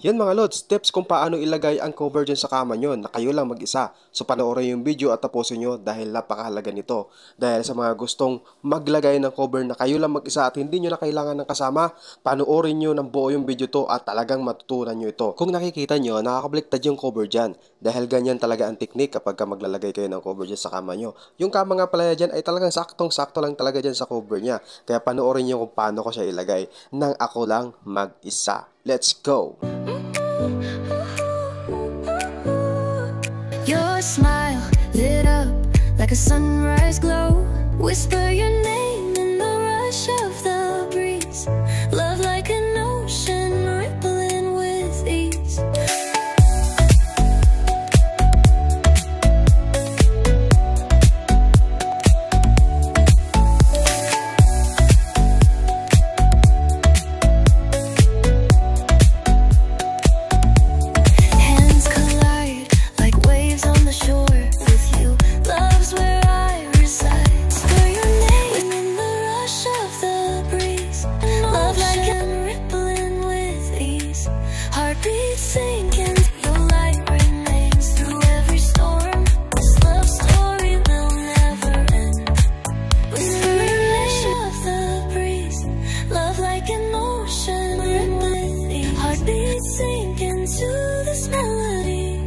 Yan mga lods, tips kung paano ilagay ang cover dyan sa kama nyo na kayo lang mag-isa. So panoorin yung video at tapusin nyo dahil napakahalaga nito. Dahil sa mga gustong maglagay ng cover na kayo lang mag-isa at hindi nyo na kailangan ng kasama, panoorin nyo ng buo yung video to at talagang matutunan nyo ito. Kung nakikita nyo, nakakabaliktad yung cover dyan. Dahil ganyan talaga ang technique kapag maglalagay kayo ng cover dyan sa kama nyo. Yung kama nga pala dyan ay talagang saktong-sakto lang talaga dyan sa cover nya. Kaya panoorin nyo kung paano ko siya ilagay nang ako lang mag-isa. Let's go! Your smile lit up like a sunrise glow. Whisper your name in the rush of the breeze. Love like an ocean rippling with ease. Hands collide like waves on the shore with you. Love's where I reside. Whisper your name in the rush of the breeze. Love like a rippling with ease. Heartbeat sinking, your light remains through every storm. This love story will never end. Whisper your name of the breeze. Love like an ocean rippling with ease. Heartbeat sinking to this melody.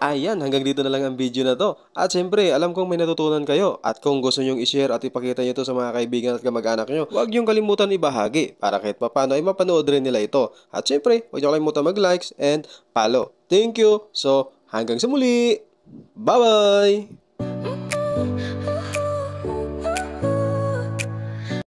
Ayan, hanggang dito na lang ang video na to. At syempre, alam kong may natutunan kayo. At kung gusto nyong i-share at ipakita nyo to sa mga kaibigan at kamag-anak nyo, huwag nyong kalimutan ibahagi para kahit papano ay mapanood rin nila ito. At syempre, huwag nyo kalimutan mag-likes and follow. Thank you! So, hanggang sa muli! Bye-bye!